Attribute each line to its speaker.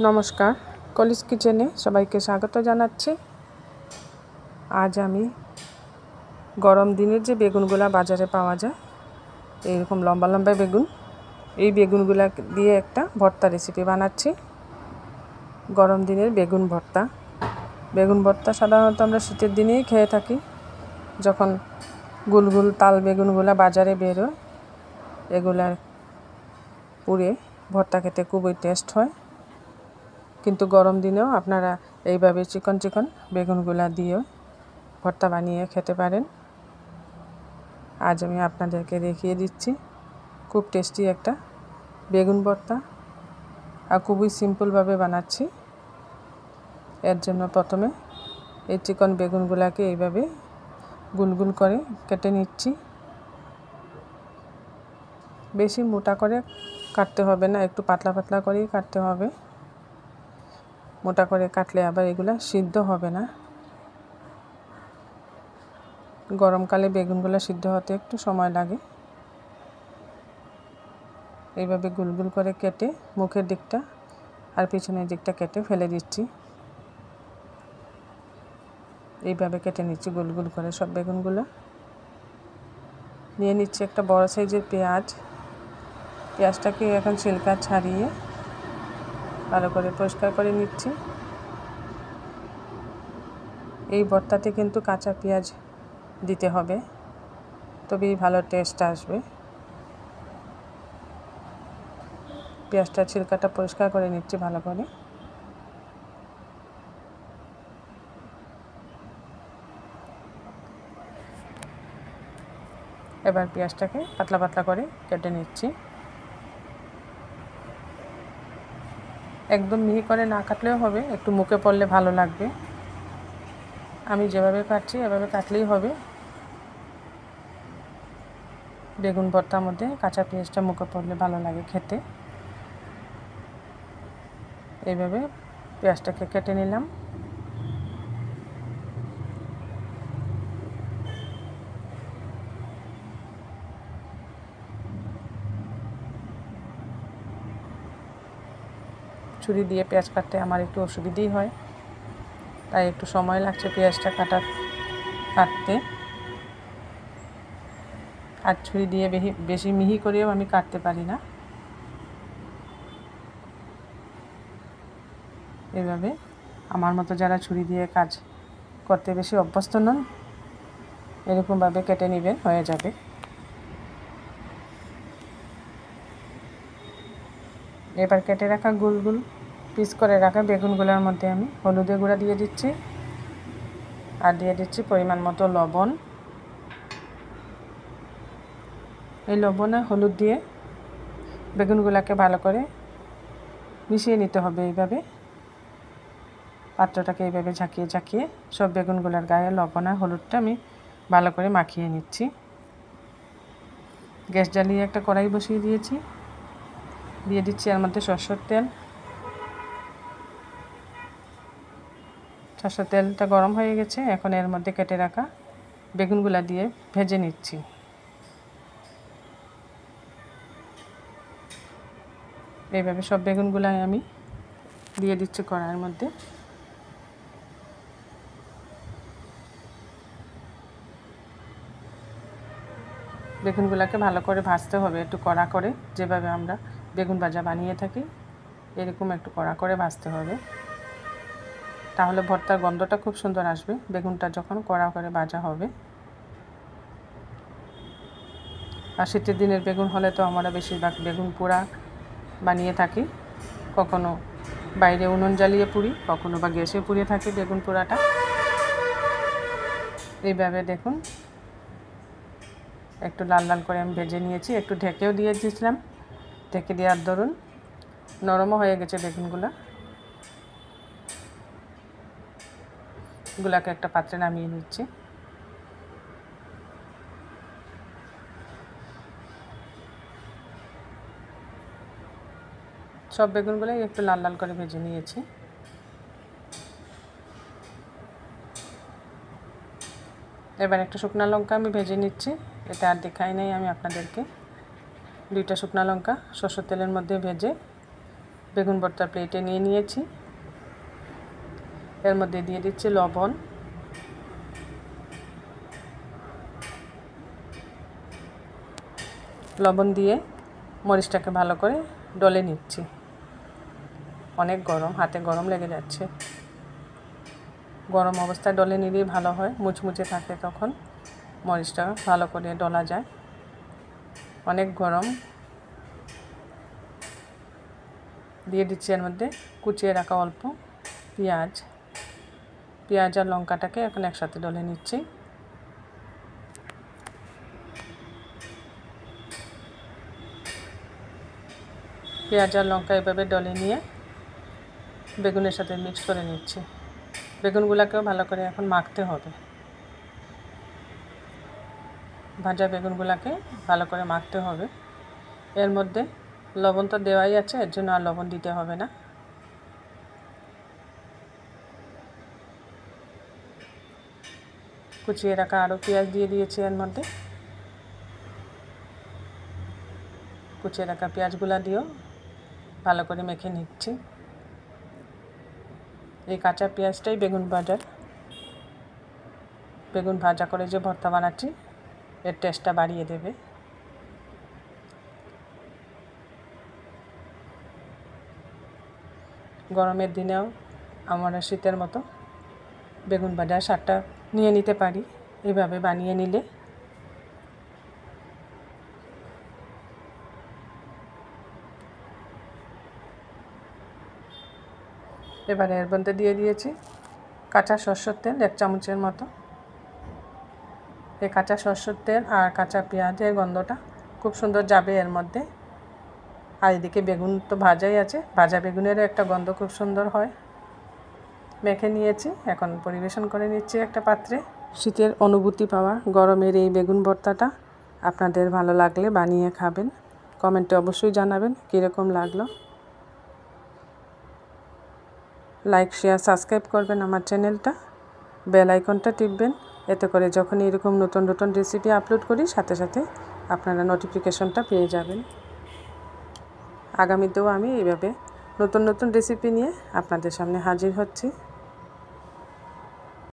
Speaker 1: নমস্কার, কলিজ কিচেনে সবাইকে স্বাগত জানাচ্ছি। আজ আমি গরম দিনের যে বেগুনগুলা বাজারে পাওয়া যায়, এইরকম লম্বা লম্বা বেগুন, এই বেগুনগুলা দিয়ে একটা ভর্তা রেসিপি বানাচ্ছি। গরম দিনের বেগুন ভর্তা। বেগুন ভর্তা সাধারণত আমরা শীতের দিনেই খেয়ে থাকি, যখন গুলগুল তাল বেগুনগুলা বাজারে বেরোয়। এগুলার পুড়ে ভর্তা খেতে খুবই টেস্ট হয়। কিন্তু গরম দিনেও আপনারা এইভাবে চিকন চিকন বেগুনগুলা দিয়েও ভর্তা বানিয়ে খেতে পারেন। আজ আমি আপনাদেরকে দেখিয়ে দিচ্ছি খুব টেস্টি একটা বেগুন ভর্তা, আর খুবই সিম্পলভাবে বানাচ্ছি। এর জন্য প্রথমে এই চিকন বেগুনগুলাকে এইভাবে গুলগুল করে কেটে নিচ্ছি। বেশি মোটা করে কাটতে হবে না, একটু পাতলা পাতলা করেই কাটতে হবে। মোটা করে কাটলে আবার এগুলা সিদ্ধ হবে না। গরমকালে বেগুনগুলো সিদ্ধ হতে একটু সময় লাগে। এইভাবে গুলগুল করে কেটে মুখের দিকটা আর পিছনের দিকটা কেটে ফেলে দিচ্ছি। এইভাবে কেটে নিচ্ছি গুলগুল করে সব বেগুনগুলো। নিয়ে নিচ্ছি একটা বড় সাইজের পেঁয়াজ। পেঁয়াজটাকে এখন ছিলকা ছাড়িয়ে ভালো করে পরিষ্কার করে নিচ্ছি। এই ভর্তাতে কিন্তু কাঁচা পেঁয়াজ দিতে হবে, তবেই ভালো টেস্ট আসবে। পেঁয়াজটা ছিলকাটা পরিষ্কার করে নিচ্ছি ভালো করে। এবার পেঁয়াজটাকে পাতলা পাতলা করে কেটে নিচ্ছি। একদম মিহি করে না কাটলেও হবে, একটু মুখে পড়লে ভালো লাগবে। আমি যেভাবে কাটছি এভাবে কাটলেই হবে। বেগুন ভর্তার মধ্যে কাঁচা পেঁয়াজটা মুখে পড়লে ভালো লাগে খেতে। এইভাবে পেঁয়াজটাকে কেটে নিলাম। ছুরি দিয়ে পেঁয়াজ কাটতে আমার একটু অসুবিধেই হয়, তাই একটু সময় লাগছে পেঁয়াজটা কাটতে। আর ছুরি দিয়ে বেশি মিহি করেও আমি কাটতে পারি না। এইভাবে আমার মতো যারা ছুরি দিয়ে কাজ করতে বেশি অভ্যস্ত নন, এরকমভাবে কেটে নেবেন, হয়ে যাবে। এবার কেটে রাখা গুলগুল পিস করে রাখা বেগুনগুলোর মধ্যে আমি হলুদের গুঁড়া দিয়ে দিচ্ছি, আর দিয়ে দিচ্ছি পরিমাণ মতো লবণ। এই লবণ আর হলুদ দিয়ে বেগুনগুলোকে ভালো করে মিশিয়ে নিতে হবে। এইভাবে পাত্রটাকে এইভাবে ঝাঁকিয়ে ঝাঁকিয়ে সব বেগুনগুলোর গায়ে লবণ আর হলুদটা আমি ভালো করে মাখিয়ে নিচ্ছি। গ্যাস জ্বালিয়ে একটা কড়াই বসিয়ে দিয়েছি, দিয়ে দিচ্ছি এর মধ্যে সরষের তেল। সরষের তেলটা গরম হয়ে গেছে, এখন এর মধ্যে কেটে রাখা বেগুনগুলো দিয়ে ভেজে নিচ্ছি। এইভাবে সব বেগুনগুলাই আমি দিয়ে দিচ্ছি কড়াইয়ের মধ্যে। বেগুনগুলোকে ভালো করে ভাজতে হবে, একটু কড়া করে, যেভাবে আমরা বেগুন ভাজা বানিয়ে থাকি এরকম একটু কড়া করে ভাজতে হবে। তাহলে ভর্তার গন্ধটা খুব সুন্দর আসবে বেগুনটা যখন কড়া করে ভাজা হবে। আর শীতের দিনের বেগুন হলে তো আমরা বেশিরভাগ বেগুন পোড়া বানিয়ে থাকি। কখনো বাইরে উনুন জ্বালিয়ে পুড়ি, কখনো বা গ্যাসে পুড়িয়ে থাকি বেগুন পোড়াটা। এইভাবে দেখুন একটু লাল লাল করে আমি ভেজে নিয়েছি, একটু ঢেকেও দিয়ে দিয়েছিলাম। ঢেকে দেওয়ার দরুন নরমও হয়ে গেছে বেগুনগুলো। এগুলাকে একটা পাত্রে নামিয়ে নিচ্ছি। সব বেগুনগুলোই একটু লাল লাল করে ভেজে নিয়েছি। এবার একটা শুকনো লঙ্কা আমি ভেজে নিচ্ছি, এটা আর দেখাই নাই আমি আপনাদেরকে। 2টা শুকনো লঙ্কা সরষের তেলের মধ্যে ভেজে বেগুন ভর্তা প্লেটে নিয়ে নিয়েছি। এর মধ্যে দিয়ে দিচ্ছি লবণ, লবণ দিয়ে মরিচটাকে ভালো করে ডলে নিচ্ছি। অনেক গরম, হাতে গরম লেগে যাচ্ছে। গরম অবস্থায় ডলে নিলেই ভালো হয়, মুচমুচে থাকে, তখন মরিচটা ভালো করে ডলা যায়। অনেক গরম। দিয়ে দিচ্ছি এর মধ্যে কুচিয়ে রাখা অল্প পেঁয়াজ আর লঙ্কাটাকে এখন একসাথে ডলে নিচ্ছি। পেঁয়াজ আর লঙ্কা এভাবে ডলে নিয়ে বেগুনের সাথে মিক্স করে নিচ্ছি। বেগুনগুলোকেও ভালো করে এখন মাখতে হবে। ভাজা বেগুনগুলোকে ভালো করে মাখতে হবে। এর মধ্যে লবণ তো দেওয়াই আছে, এর জন্য আর লবণ দিতে হবে না। কুচিয়ে রাখা আরও পেঁয়াজ দিয়ে দিয়েছি এর মধ্যে। কুচিয়ে রাখা পেঁয়াজগুলো দিয়েও ভালো করে মেখে নিচ্ছি। এই কাঁচা পেঁয়াজটাই বেগুন ভাজা করে যে ভর্তা বানাচ্ছি এর টেস্টটা বাড়িয়ে দেবে। গরমের দিনেও আমরা শীতের মতো বেগুন ভাজার স্বাদটা নিয়ে নিতে পারি এইভাবে বানিয়ে নিলে। এবারে এর মধ্যে দিয়ে দিয়েছি কাঁচা সরষের তেল 1 চামচের মতো। এই কাঁচা সরষের তেল আর কাঁচা পেঁয়াজের গন্ধটা খুব সুন্দর যাবে এর মধ্যে। আর এদিকে বেগুন তো ভাজাই আছে, ভাজা বেগুনেরও একটা গন্ধ খুব সুন্দর হয়। মেখে নিয়েছি, এখন পরিবেশন করে নিচ্ছি একটা পাত্রে। শীতের অনুভূতি পাওয়া গরমের এই বেগুন ভর্তাটা আপনাদের ভালো লাগলে বানিয়ে খাবেন। কমেন্টে অবশ্যই জানাবেন কীরকম লাগলো। লাইক, শেয়ার, সাবস্ক্রাইব করবেন আমার চ্যানেলটা। বেল আইকনটা টিপবেন, এতে করে যখন এরকম নতুন নতুন রেসিপি আপলোড করি সাথে সাথে আপনারা নোটিফিকেশনটা পেয়ে যাবেন। আগামীতেও আমি এইভাবে নতুন নতুন রেসিপি নিয়ে আপনাদের সামনে হাজির হচ্ছি।